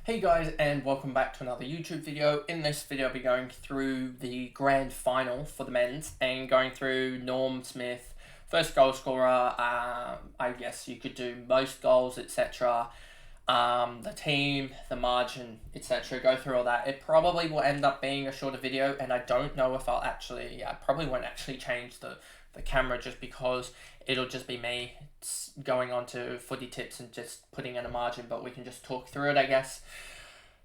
Hey guys, and welcome back to another YouTube video. In this video I'll be going through the grand final for the men's and going through Norm Smith, first goal scorer, I guess you could do most goals, etc. The team, the margin, etc. Go through all that. It probably will end up being a shorter video, and I don't know if I probably won't actually change the camera just because it'll just be me going on to footy tips and just putting in a margin, but we can just talk through it, I guess.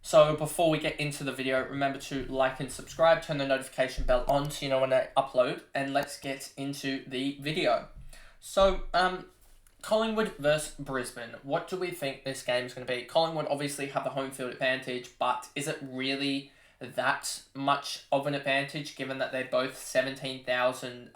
So before we get into the video, remember to like and subscribe, turn the notification bell on so you know when I upload, and let's get into the video. So, Collingwood versus Brisbane. What do we think this game is going to be? Collingwood obviously have the home field advantage, but is it really that much of an advantage given that they're both 17,000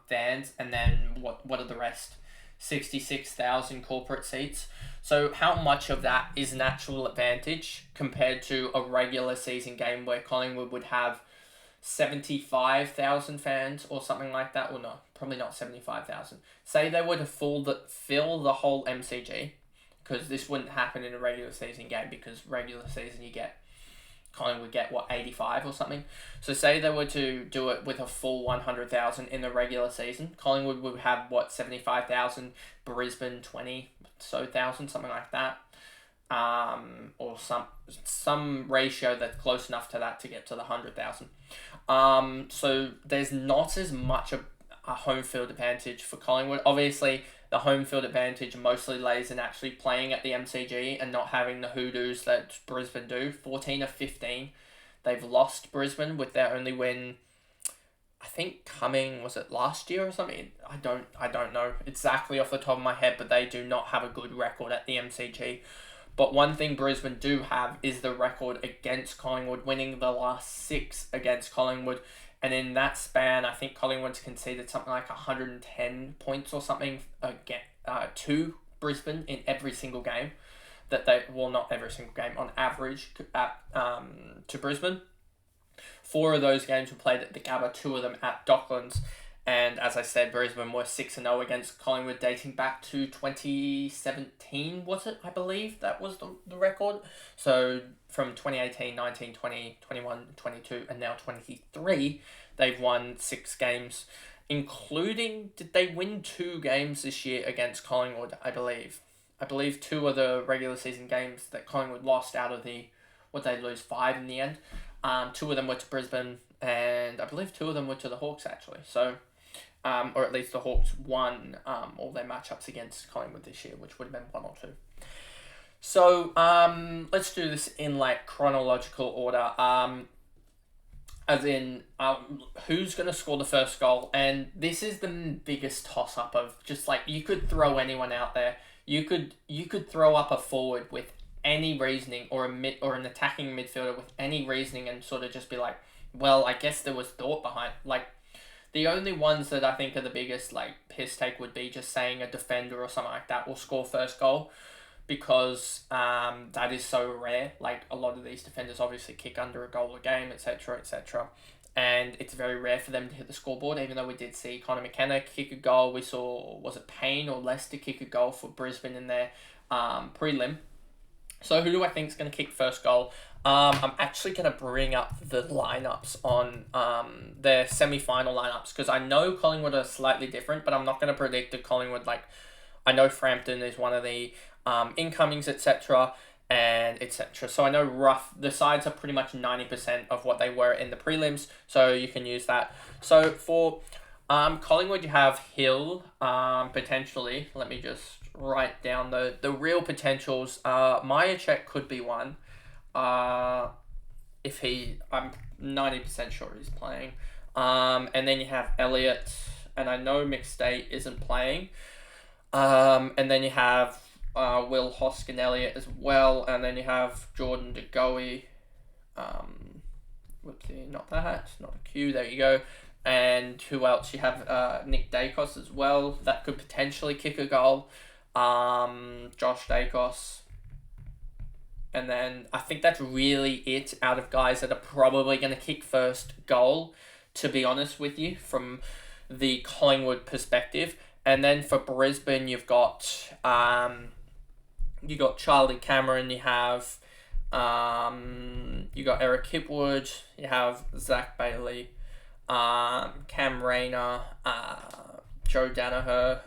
fans, and then what are the rest? 66,000 corporate seats. So how much of that is an actual advantage compared to a regular season game where Collingwood would have 75,000 fans or something like that? Or no, probably not 75,000. Say they were to fill the whole MCG, because this wouldn't happen in a regular season game, because regular season Collingwood get 85 or something. So say they were to do it with a full 100,000 in the regular season, Collingwood would have 75,000, Brisbane 20,000, something like that, or some ratio that's close enough to that to get to the 100,000. So there's not as much a home field advantage for Collingwood. Obviously, the home field advantage mostly lays in actually playing at the MCG and not having the hoodoos that Brisbane do. 14 of 15, they've lost Brisbane with their only win, I think was it last year or something? I don't know exactly off the top of my head, but they do not have a good record at the MCG. But one thing Brisbane do have is the record against Collingwood, winning the last 6 against Collingwood. And in that span, I think Collingwood's conceded something like 110 points or something to Brisbane in every single game. Not every single game, on average to Brisbane. 4 of those games were played at the Gabba, 2 of them at Docklands. And as I said, Brisbane were 6-0 against Collingwood dating back to 2017, was it? I believe that was the record. So from 2018, 19, 20, 21, 22, and now 23, they've won 6 games, including, did they win 2 games this year against Collingwood, I believe. I believe 2 of the regular season games that Collingwood lost out of they lose 5 in the end. 2 of them were to Brisbane, and I believe 2 of them were to the Hawks, actually. So, or at least the Hawks won all their matchups against Collingwood this year, which would have been 1 or 2. So, let's do this in chronological order. As in, who's going to score the first goal? And this is the biggest toss-up of just you could throw anyone out there. You could throw up a forward with any reasoning, or an attacking midfielder with any reasoning, and sort of just be like, well, I guess there was thought behind. The only ones that I think are the biggest piss take would be just saying a defender or something like that will score first goal, because that is so rare. A lot of these defenders obviously kick under a goal a game, etc., etc., and it's very rare for them to hit the scoreboard, even though we did see Connor McKenna kick a goal. We saw, was it Payne or Leicester kick a goal for Brisbane in their prelim. So who do I think is going to kick first goal? I'm actually going to bring up the lineups on their semi-final lineups, because I know Collingwood are slightly different, but I'm not going to predict the Collingwood. I know Frampton is one of the incomings, etc., and etc. So I know the sides are pretty much 90% of what they were in the prelims, so you can use that. So for Collingwood, you have Hill, potentially. Let me just write down the real potentials. Myercheck could be one. I'm 90% sure he's playing. And then you have Elliott, and I know McState isn't playing. And then you have Will Hoskin Elliott as well, and then you have Jordan De Goey. Whoopsie, not that, not a Q. There you go. And who else? You have Nick Dacos as well. That could potentially kick a goal. Josh Dacos. And then I think that's really it out of guys that are probably going to kick first goal, to be honest with you, from the Collingwood perspective. And then for Brisbane, you've got Charlie Cameron, you have You got Eric Hipwood. You have Zach Bailey, Cam Rayner, Joe Danaher.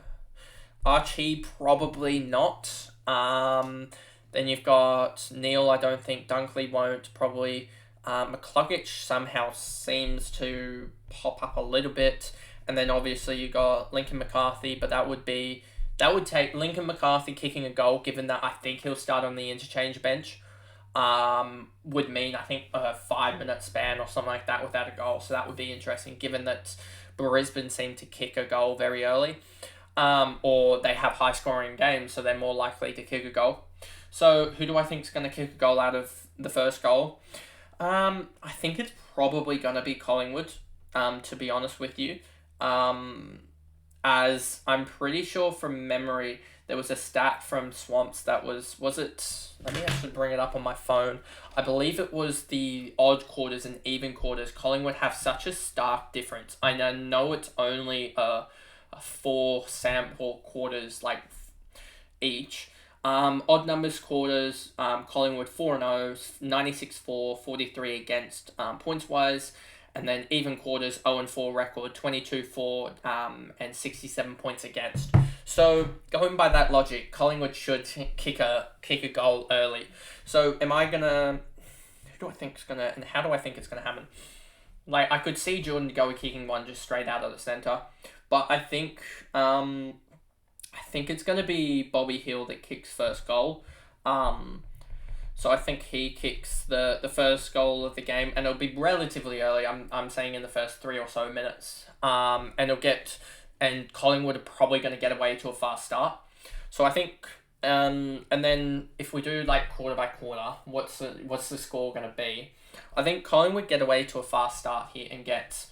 Archie, probably not. Then you've got Neil, I don't think. Dunkley won't, probably. McCluggage somehow seems to pop up a little bit. And then obviously you got Lincoln McCarthy, but that would take Lincoln McCarthy kicking a goal, given that I think he'll start on the interchange bench. Would mean, I think, a 5-minute span or something like that without a goal. So that would be interesting, given that Brisbane seem to kick a goal very early. Or they have high-scoring games, so they're more likely to kick a goal. So who do I think is going to kick a goal out of the first goal? I think it's probably going to be Collingwood, to be honest with you. As I'm pretty sure from memory, there was a stat from Swamps that was it, let me actually bring it up on my phone. I believe it was the odd quarters and even quarters. Collingwood have such a stark difference. I know it's only a 4 sample quarters, like, each. Odd numbers quarters, Collingwood 4-0, 96-4, 43 against, points-wise. And then even quarters, 0-4 record, 22-4, and 67 points against. So going by that logic, Collingwood should kick a goal early. So am I gonna? Who do I think is gonna? And how do I think it's gonna happen? Like, I could see Jordan Goey kicking one just straight out of the centre, but I think it's gonna be Bobby Hill that kicks first goal. So I think he kicks the first goal of the game, and it'll be relatively early. I'm saying in the first 3 or so minutes. And Collingwood are probably going to get away to a fast start. So I think, and then if we do like quarter by quarter, what's the score going to be? I think Collingwood get away to a fast start here and get.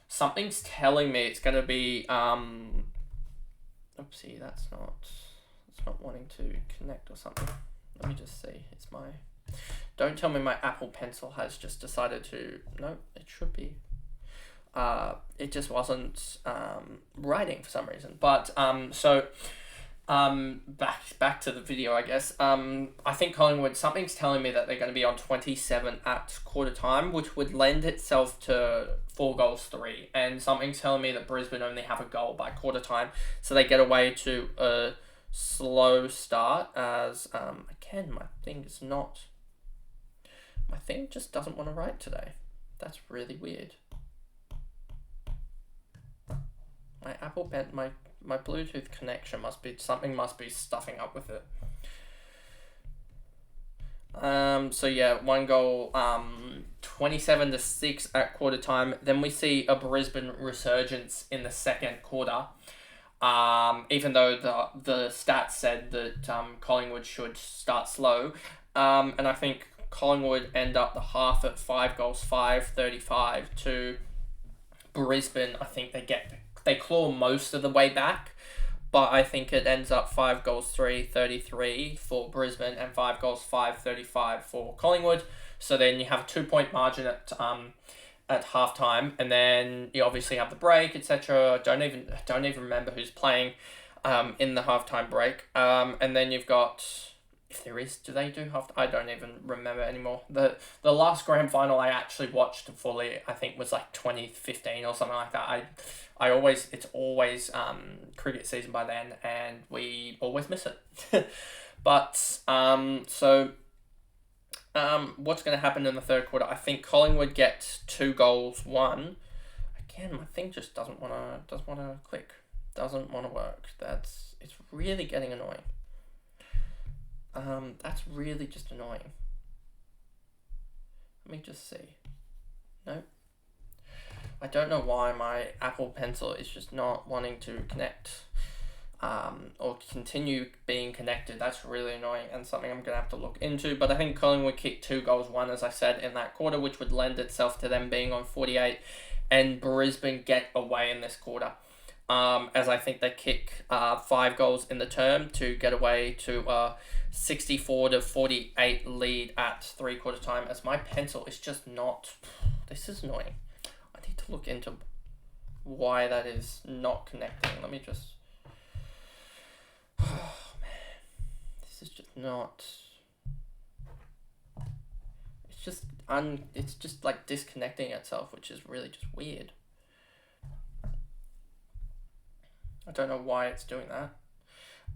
Something's telling me it's going to be. Oopsie, that's not wanting to connect or something. Let me just see. Don't tell me my Apple Pencil has just decided to. No, it should be. It just wasn't writing for some reason. But back to the video, I guess. I think Collingwood. Something's telling me that they're going to be on 27 at quarter time, which would lend itself to 4-3. And something's telling me that Brisbane only have a goal by quarter time, so they get away to a slow start. As again, my thing just doesn't want to write today. That's really weird. My Apple Pen, my Bluetooth connection must be stuffing up with it. So yeah, 1 goal, 27-6 at quarter time. Then we see a Brisbane resurgence in the second quarter. Even though the stats said that Collingwood should start slow. And I think Collingwood end up the half at 5 goals, 5-35 to Brisbane. I think they claw most of the way back, but I think it ends up 5 goals, 3-33 for Brisbane and 5 goals, 5-35 for Collingwood. So then you have a 2-point margin at halftime, and then you obviously have the break, etc. Don't even remember who's playing in the halftime break. And then you've got, if there is, do they do half? I don't even remember anymore. The last grand final I actually watched fully, I think, was like 2015 or something like that. It's always cricket season by then, and we always miss it. But what's going to happen in the third quarter? I think Collingwood gets 2 goals, 1. Again, my thing just doesn't want to click. Doesn't want to work. It's really getting annoying. That's really just annoying. Let me just see. Nope. I don't know why my Apple Pencil is just not wanting to connect. Or continue being connected. That's really annoying and something I'm going to have to look into. But I think Collingwood kicked 2 goals, 1, as I said, in that quarter, which would lend itself to them being on 48. And Brisbane get away in this quarter. As I think they kick 5 goals in the term to get away to a 64-48 lead at 3/4 time. As my pencil is just not. This is annoying. I need to look into why that is not connecting. Let me just. Oh man, this is just not. it's just like disconnecting itself, which is really just weird. I don't know why it's doing that.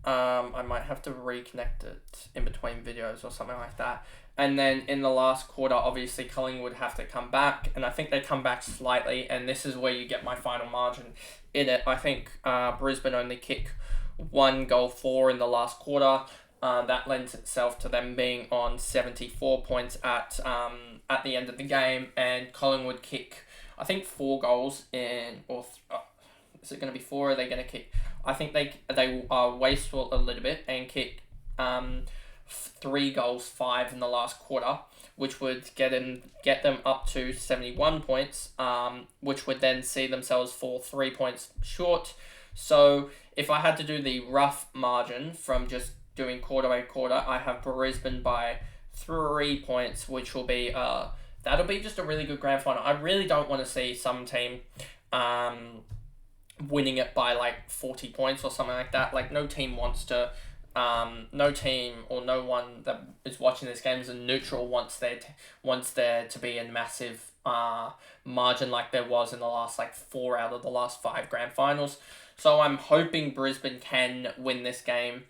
I might have to reconnect it in between videos or something like that. And then in the last quarter, obviously Collingwood have to come back, and I think they come back slightly, and this is where you get my final margin in it. I think Brisbane only kick 1 goal for in the last quarter. That lends itself to them being on 74 points at the end of the game, and Collingwood kick, I think, 4 goals in, or is it going to be 4? Or are they going to kick? I think they are wasteful a little bit and kick 3 goals, 5 in the last quarter, which would get them up to 71 points, which would then see themselves fall 3 points short. So if I had to do the rough margin from just doing quarter by quarter, I have Brisbane by 3 points, which will be that'll be just a really good grand final. I really don't want to see some team winning it by like 40 points or something like that. Like, no team wants to, no team or no one that is watching this game as a neutral wants there to be a massive margin like there was in the last like 4 out of the last 5 grand finals. So I'm hoping Brisbane can win this game,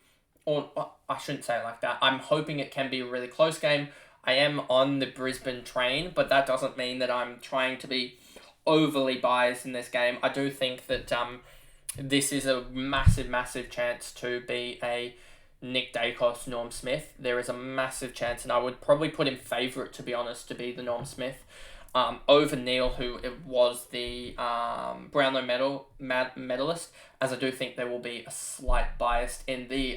or I shouldn't say it like that. I'm hoping it can be a really close game. I am on the Brisbane train, but that doesn't mean that I'm trying to be overly biased in this game. I do think that this is a massive chance to be a Nick Dacos, Norm Smith. There is a massive chance, and I would probably put him favourite, to be honest, to be the Norm Smith over Neil, who was the Brownlow medalist, as I do think there will be a slight bias in the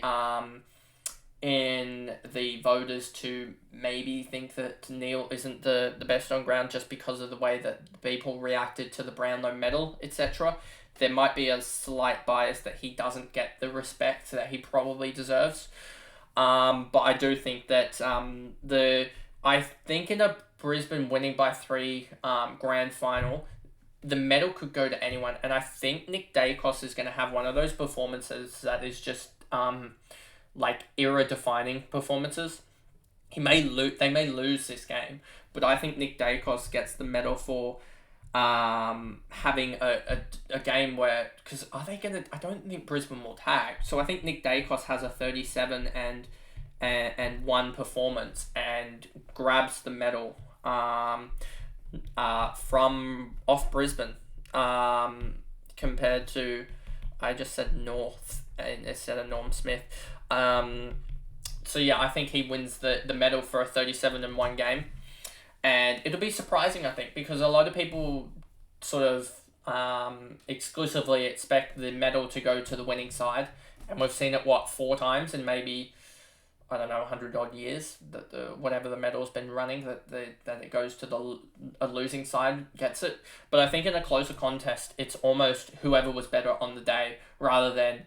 voters to maybe think that Neil isn't the best on ground just because of the way that people reacted to the Brownlow medal, etc. There might be a slight bias that he doesn't get the respect that he probably deserves. But I do think that I think in a Brisbane winning by 3 grand final, the medal could go to anyone, and I think Nick Dacos is going to have one of those performances that is just like era-defining performances. They may lose this game, but I think Nick Dacos gets the medal for having a game where, because I don't think Brisbane will tag, so I think Nick Dacos has a 37 and 1 performance and grabs the medal from off Brisbane, compared to, I just said North instead of Norm Smith. So yeah, I think he wins the medal for a 37 and 1 game. And it'll be surprising, I think, because a lot of people sort of exclusively expect the medal to go to the winning side. And we've seen it, 4 times in maybe, I don't know, 100 odd years, that whatever the medal's been running, that it goes to a losing side gets it. But I think in a closer contest, it's almost whoever was better on the day rather than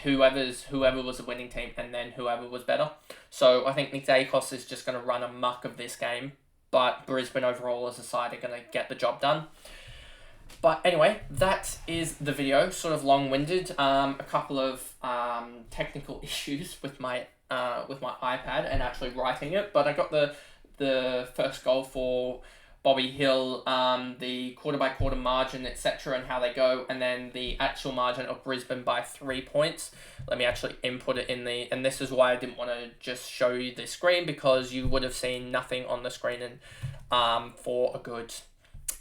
whoever was the winning team and then whoever was better. So I think Nick Dacos is just going to run amok of this game, but Brisbane overall as a side are going to get the job done. But anyway, that is the video, sort of long-winded. A couple of technical issues with my iPad and actually writing it, but I got the first goal for Bobby Hill, the quarter-by-quarter margin, etc., and how they go, and then the actual margin of Brisbane by 3 points. Let me actually input it and this is why I didn't want to just show you the screen, because you would have seen nothing on the screen for a good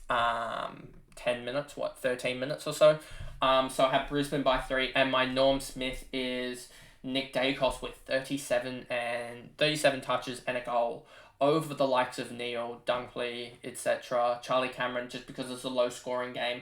10 minutes, 13 minutes or so. So I have Brisbane by 3, and my Norm Smith is Nick Dacos with 37 touches and a goal over the likes of Neil, Dunkley, etc., Charlie Cameron, just because it's a low-scoring game.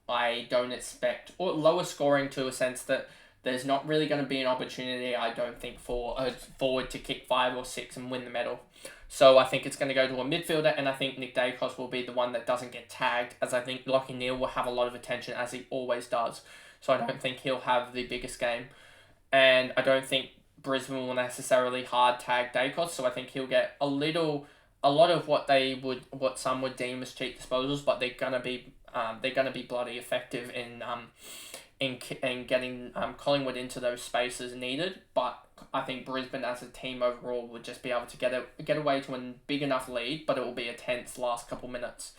I don't expect, or lower scoring to a sense that there's not really going to be an opportunity, I don't think, for a forward to kick 5 or 6 and win the medal. So I think it's going to go to a midfielder, and I think Nick Dacos will be the one that doesn't get tagged, as I think Lachie Neale will have a lot of attention, as he always does. So I don't think he'll have the biggest game. And I don't think Brisbane will necessarily hard tag Dacos, so I think he'll get a lot of what some would deem as cheap disposals, but they're gonna be bloody effective in getting Collingwood into those spaces needed, but I think Brisbane as a team overall would just be able to get away to a big enough lead, but it will be a tense last couple minutes.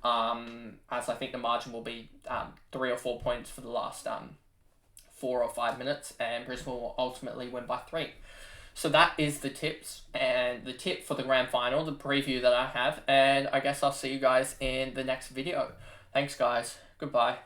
As I think the margin will be 3 or 4 points for the last 4 or 5 minutes, and Brisbane will ultimately win by 3. So that is the tips and the tip for the grand final, the preview that I have, and I guess I'll see you guys in the next video. Thanks, guys. Goodbye.